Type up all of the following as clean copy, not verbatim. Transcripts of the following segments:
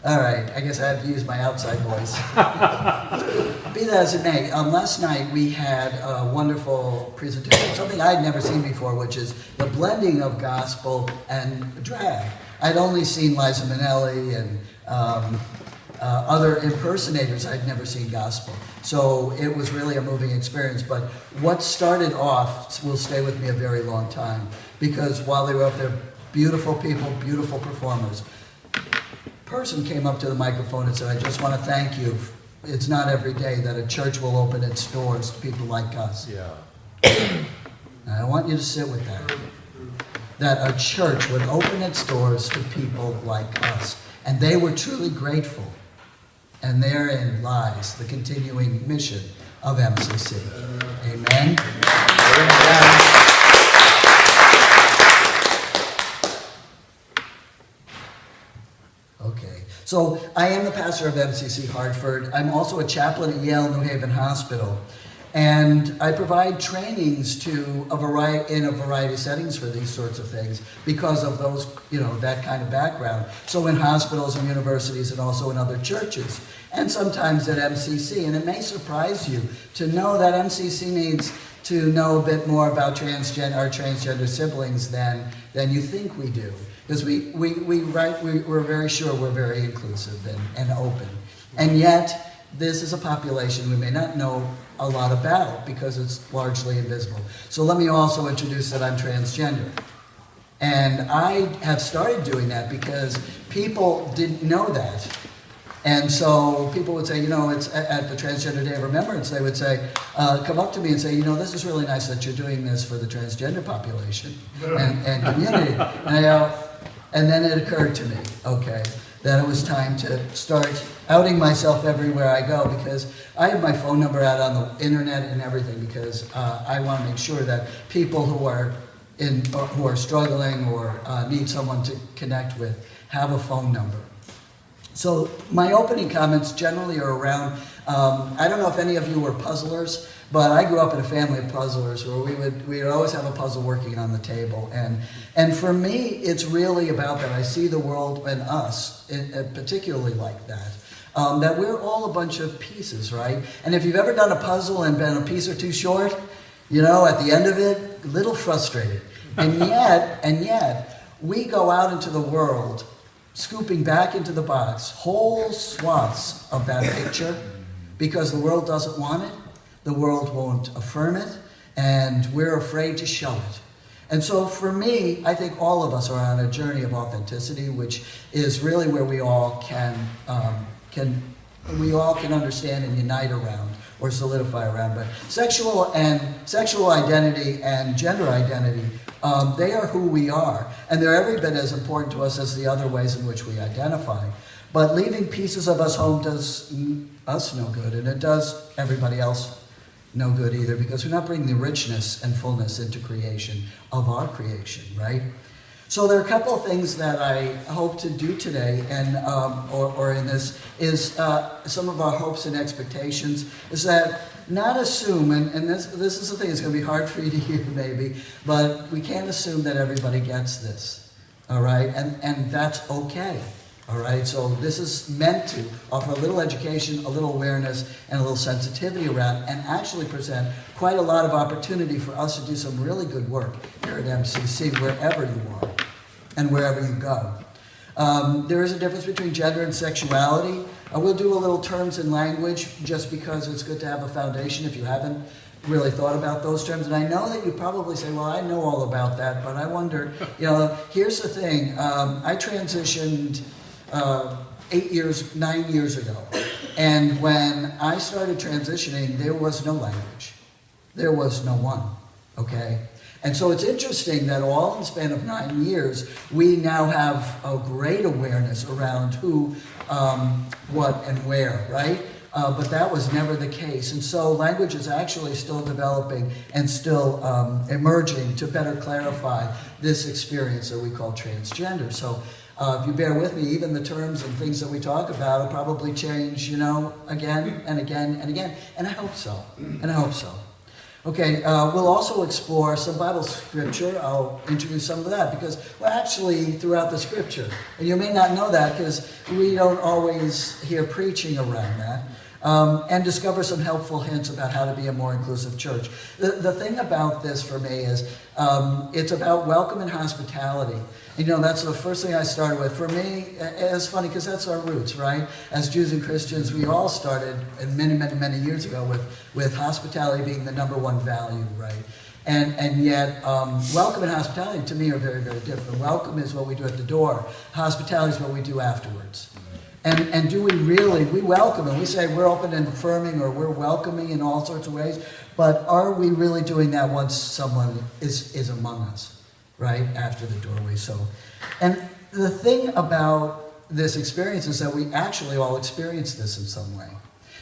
All right, I guess I have to use my outside voice. Be that as it may, last night we had a wonderful presentation, something I'd never seen before, which is the blending of gospel and drag. I'd only seen Liza Minnelli and other impersonators. I'd never seen gospel. So it was really a moving experience. But what started off will stay with me a very long time, because while they were up there, beautiful people, beautiful performers, a person came up to the microphone and said, I just want to thank you. It's not every day that a church will open its doors to people like us. Yeah. And I want you to sit with that. That a church would open its doors to people like us. And they were truly grateful. And therein lies the continuing mission of MCC. Amen. Okay. So I am the pastor of MCC Hartford. I'm also a chaplain at Yale New Haven Hospital. And I provide trainings to in a variety of settings for these sorts of things because of those, that kind of background. So in hospitals and universities and also in other churches, and sometimes at MCC. And it may surprise you to know that MCC needs to know a bit more about our transgender siblings than you think we do. Because we're very sure we're very inclusive and open. And yet, this is a population we may not know a lot about because it's largely invisible. So let me also introduce that I'm transgender. And I have started doing that because people didn't know that. And so people would say, it's at the Transgender Day of Remembrance, they would say, come up to me and say, this is really nice that you're doing this for the transgender population and community. And then it occurred to me, that it was time to start outing myself everywhere I go, because I have my phone number out on the internet and everything, because I want to make sure that people who are struggling or need someone to connect with have a phone number. So my opening comments generally are around, I don't know if any of you were puzzlers, but I grew up in a family of puzzlers where we would always have a puzzle working on the table. And for me, it's really about that. I see the world and us, particularly like that. That we're all a bunch of pieces, right? And if you've ever done a puzzle and been a piece or two short, at the end of it, a little frustrated. And yet, we go out into the world, scooping back into the box whole swaths of that picture, because the world doesn't want it, the world won't affirm it, and we're afraid to show it. And so for me, I think all of us are on a journey of authenticity, which is really where we all can understand and unite around or solidify around. But sexual identity and gender identity, they are who we are, and they're every bit as important to us as the other ways in which we identify. But leaving pieces of us home does us no good, and it does everybody else no good either, because we're not bringing the richness and fullness into creation of our creation, right? So there are a couple of things that I hope to do today, and or in this is some of our hopes and expectations is that not assume, and this is the thing, it's going to be hard for you to hear maybe, but we can't assume that everybody gets this, all right? And that's okay. All right, so this is meant to offer a little education, a little awareness, and a little sensitivity around, and actually present quite a lot of opportunity for us to do some really good work here at MCC, wherever you are and wherever you go. There is a difference between gender and sexuality. We'll do a little terms and language just because it's good to have a foundation if you haven't really thought about those terms. And I know that you probably say, well, I know all about that, but I wonder, here's the thing. I transitioned 9 years ago. And when I started transitioning, there was no language. There was no one, okay? And so it's interesting that all in the span of 9 years, we now have a great awareness around who, what, and where, right? But that was never the case. And so language is actually still developing and still emerging to better clarify this experience that we call transgender. So if you bear with me, even the terms and things that we talk about will probably change, again and again and again. And I hope so. And I hope so. Okay, we'll also explore some Bible scripture. I'll introduce some of that because we're actually throughout the scripture. And you may not know that because we don't always hear preaching around that. And discover some helpful hints about how to be a more inclusive church. The thing about this for me is it's about welcome and hospitality. You know, that's the first thing I started with. For me, it's funny because that's our roots, right? As Jews and Christians, we all started many years ago with hospitality being the number one value, right? And yet, welcome and hospitality to me are very, very different. Welcome is what we do at the door. Hospitality is what we do afterwards. And do we really, we welcome and we say we're open and affirming or we're welcoming in all sorts of ways, but are we really doing that once someone is among us, right, after the doorway? So, and the thing about this experience is that we actually all experience this in some way.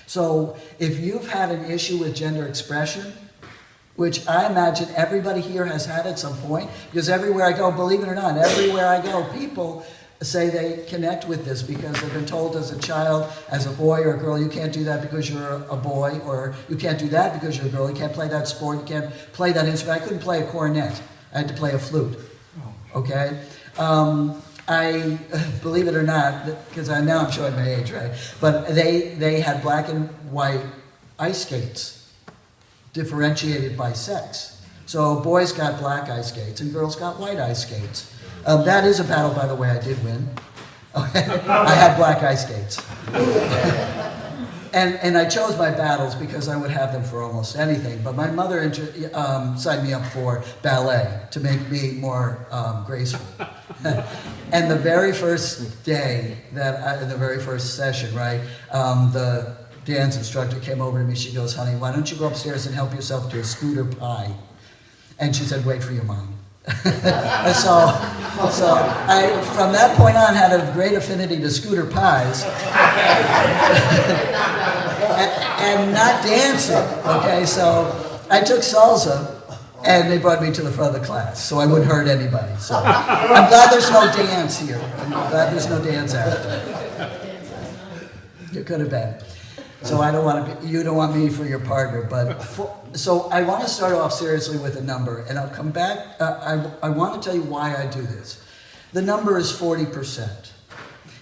So if you've had an issue with gender expression, which I imagine everybody here has had at some point, because everywhere I go, believe it or not, everywhere I go, people say they connect with this because they've been told as a child, as a boy or a girl, you can't do that because you're a boy, or you can't do that because you're a girl, you can't play that sport, you can't play that instrument. I couldn't play a cornet. I had to play a flute. Okay? I, believe it or not, because now I'm showing my age, right? But they had black and white ice skates, differentiated by sex. So boys got black ice skates and girls got white ice skates. That is a battle, by the way, I did win. Okay. I had black ice skates. And I chose my battles because I would have them for almost anything. But my mother signed me up for ballet to make me more graceful. And the very first day, in the very first session, right, the dance instructor came over to me. She goes, honey, why don't you go upstairs and help yourself to a scooter pie? And she said, wait for your mom. And so I, from that point on, had a great affinity to scooter pies and not dancing. Okay, so I took salsa, and they brought me to the front of the class, so I wouldn't hurt anybody. So I'm glad there's no dance here. I'm glad there's no dance after. You could have been. So I don't want to be, you don't want me for your partner, but so I want to start off seriously with a number, and I'll come back. I want to tell you why I do this. The number is 40%.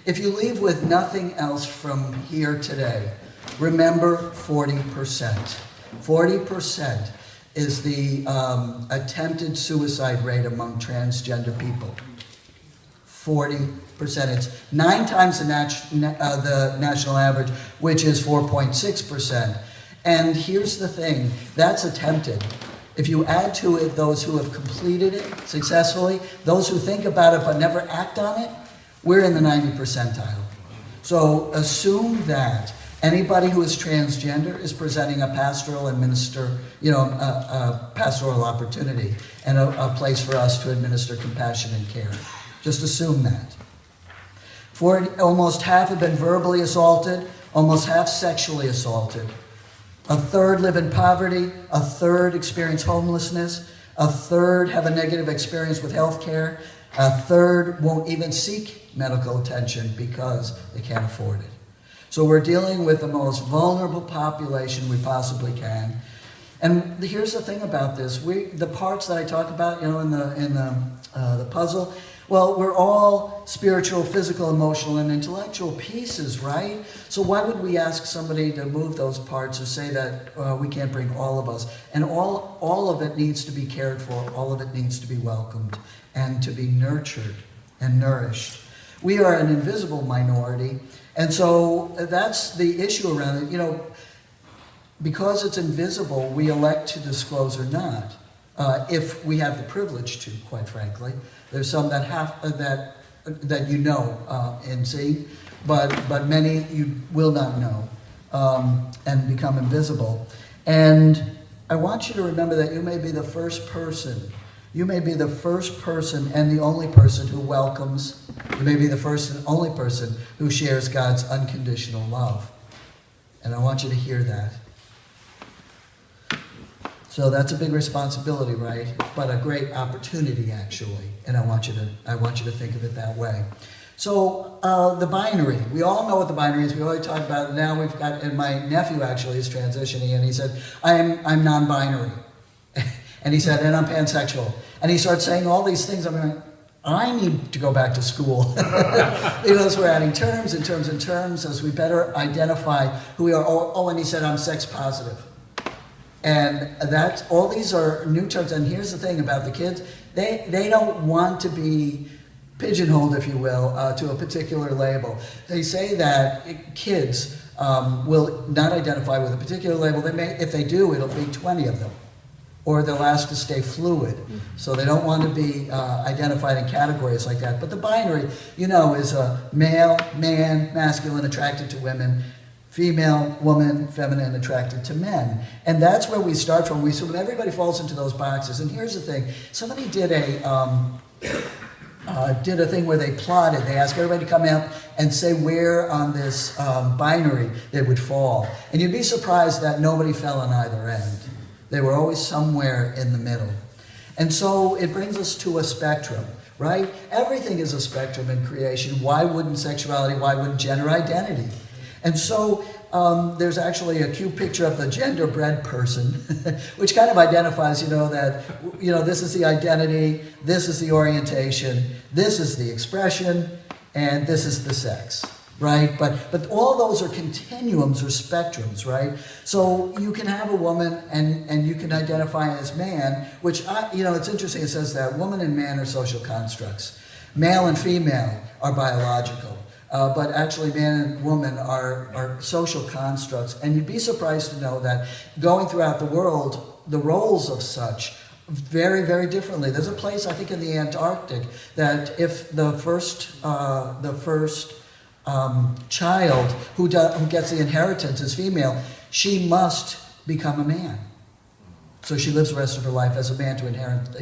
If you leave with nothing else from here today, remember 40%. 40% is the attempted suicide rate among transgender people. 40%. It's 9 times the national average, which is 4.6%. And here's the thing, that's attempted. If you add to it those who have completed it successfully, those who think about it but never act on it, we're in the 90th percentile. So assume that anybody who is transgender is presenting a pastoral and a pastoral opportunity and a place for us to administer compassion and care. Just assume that. Almost half have been verbally assaulted, almost half sexually assaulted. A third live in poverty, a third experience homelessness, a third have a negative experience with health care, a third won't even seek medical attention because they can't afford it. So we're dealing with the most vulnerable population we possibly can. And here's the thing about this: the parts that I talk about, in the puzzle. Well, we're all spiritual, physical, emotional, and intellectual pieces, right? So why would we ask somebody to move those parts or say that we can't bring all of us? And all of it needs to be cared for. All of it needs to be welcomed and to be nurtured and nourished. We are an invisible minority, and so that's the issue around it. Because it's invisible, we elect to disclose or not, if we have the privilege to, quite frankly. There's some that and see, but many you will not know and become invisible. And I want you to remember that you may be the first person. You may be the first person and the only person who welcomes. You may be the first and only person who shares God's unconditional love. And I want you to hear that. So that's a big responsibility, right? But a great opportunity, actually. And I want you to think of it that way. So the binary. We all know what the binary is. We already talked about it. Now we've got, and my nephew actually is transitioning, and he said, I'm non-binary. And he said, and I'm pansexual. And he started saying all these things. I'm like, I need to go back to school. Because we're adding terms and terms and terms as we better identify who we are. And he said, I'm sex positive. And all these are new terms. And here's the thing about the kids. They don't want to be pigeonholed, if you will, to a particular label. They say that kids will not identify with a particular label. If they do, it'll be 20 of them. Or they'll ask to stay fluid. So they don't want to be identified in categories like that. But the binary, is a male, man, masculine, attracted to women, female, woman, feminine, attracted to men. And that's where we start from. So everybody falls into those boxes. And here's the thing. Somebody did a thing where they plotted. They asked everybody to come out and say where on this binary they would fall. And you'd be surprised that nobody fell on either end. They were always somewhere in the middle. And so it brings us to a spectrum, right? Everything is a spectrum in creation. Why wouldn't sexuality, why wouldn't gender identity? And so there's actually a cute picture of the genderbread person, which kind of identifies, that, this is the identity, this is the orientation, this is the expression, and this is the sex. Right? But all those are continuums or spectrums, right? So you can have a woman and you can identify as man, which, it's interesting, it says that woman and man are social constructs. Male and female are biological. But actually man and woman are social constructs. And you'd be surprised to know that going throughout the world, the roles of such very, very differently. There's a place, I think, in the Antarctic that if the first child who gets the inheritance is female, she must become a man. So she lives the rest of her life as a man to inherit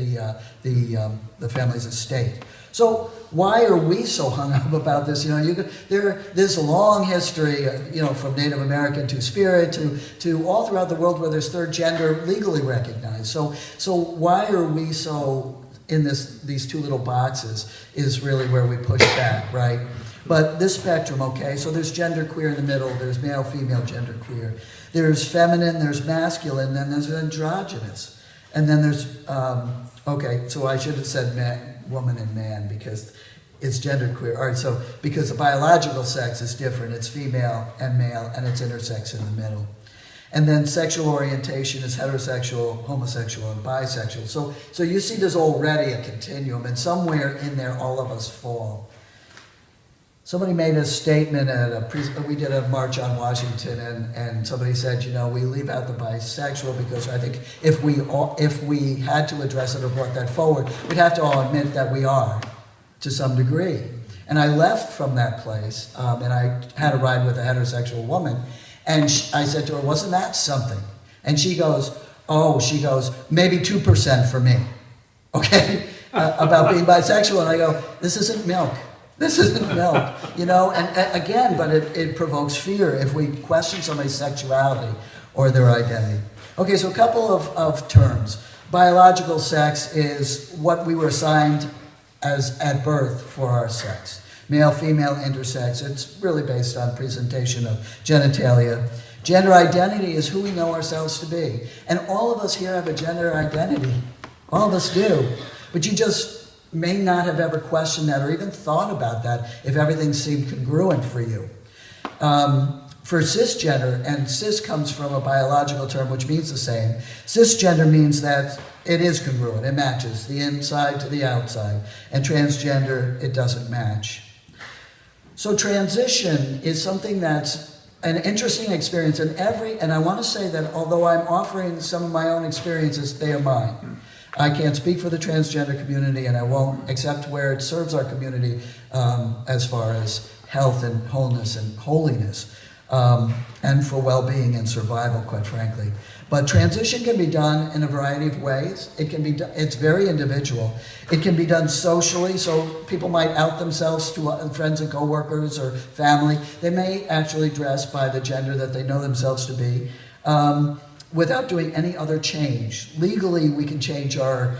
the family's estate. So why are we so hung up about this? There's a long history, from Native American to spirit to all throughout the world where there's third gender legally recognized. So why are we so in these two little boxes is really where we push back, right? But this spectrum, okay, so there's genderqueer in the middle, there's male, female, genderqueer. There's feminine, there's masculine, then there's androgynous. And then there's, so I should have said man, woman and man because it's genderqueer. All right, so because the biological sex is different, it's female and male, and it's intersex in the middle. And then sexual orientation is heterosexual, homosexual, and bisexual. So you see there's already a continuum, and somewhere in there all of us fall. Somebody made a statement we did a march on Washington, and somebody said, we leave out the bisexual because I think if we had to address it or brought that forward, we'd have to all admit that we are, to some degree. And I left from that place, and I had a ride with a heterosexual woman, and I said to her, wasn't that something? And she goes, maybe 2% for me, okay, about being bisexual. And I go, this isn't milk. This isn't milk, and again, but it provokes fear if we question somebody's sexuality or their identity. Okay, so a couple of terms. Biological sex is what we were assigned as at birth for our sex. Male, female, intersex. It's really based on presentation of genitalia. Gender identity is who we know ourselves to be. And all of us here have a gender identity. All of us do. But you just may not have ever questioned that or even thought about that if everything seemed congruent for you. For cisgender, and cis comes from a biological term which means the same, cisgender means that it is congruent, it matches the inside to the outside, and transgender, it doesn't match. So transition is something that's an interesting experience, and I want to say that although I'm offering some of my own experiences, they are mine. I can't speak for the transgender community, and I won't, except where it serves our community as far as health and wholeness and holiness, and for well-being and survival, quite frankly. But transition can be done in a variety of ways. It's very individual. It can be done socially, so people might out themselves to friends and coworkers or family. They may actually dress by the gender that they know themselves to be. Without doing any other change. Legally, we can change our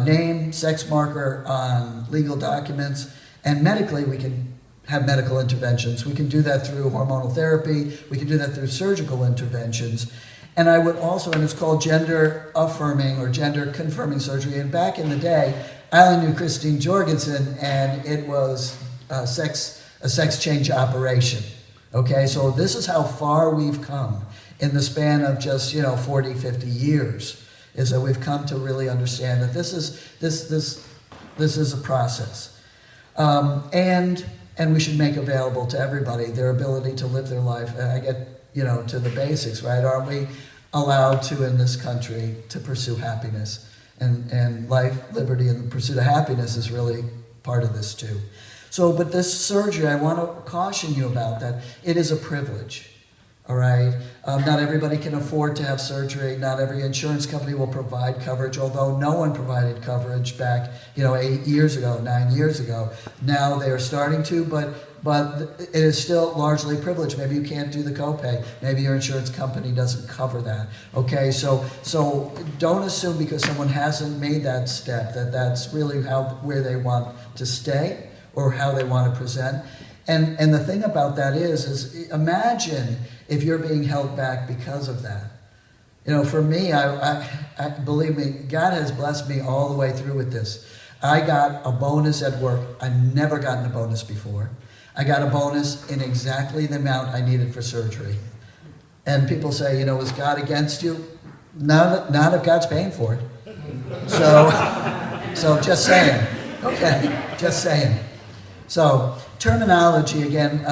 name, sex marker on legal documents, and medically, we can have medical interventions. We can do that through hormonal therapy. We can do that through surgical interventions. And I would also, and it's called gender affirming or gender confirming surgery. And back in the day, I only knew Christine Jorgensen, and it was a sex change operation. Okay, so this is how far we've come in the span of just 40, 50 years. Is that we've come to really understand that this is a process, and we should make available to everybody their ability to live their life. I get to the basics, right? Aren't we allowed to in this country to pursue happiness? And life, liberty, and the pursuit of happiness is really part of this too. So, but this surgery, I want to caution you about that. It is a privilege. All right. Not everybody can afford to have surgery. Not every insurance company will provide coverage, although no one provided coverage back, 8 years ago, 9 years ago. Now they are starting to, but it is still largely privileged. Maybe you can't do the copay. Maybe your insurance company doesn't cover that. Okay, so don't assume because someone hasn't made that step that that's really where they want to stay or how they want to present. And the thing about that is imagine if you're being held back because of that. For me, I believe me, God has blessed me all the way through with this. I got a bonus at work. I've never gotten a bonus before. I got a bonus in exactly the amount I needed for surgery. And people say, is God against you? Not if God's paying for it. So just saying. Okay, just saying. So terminology again.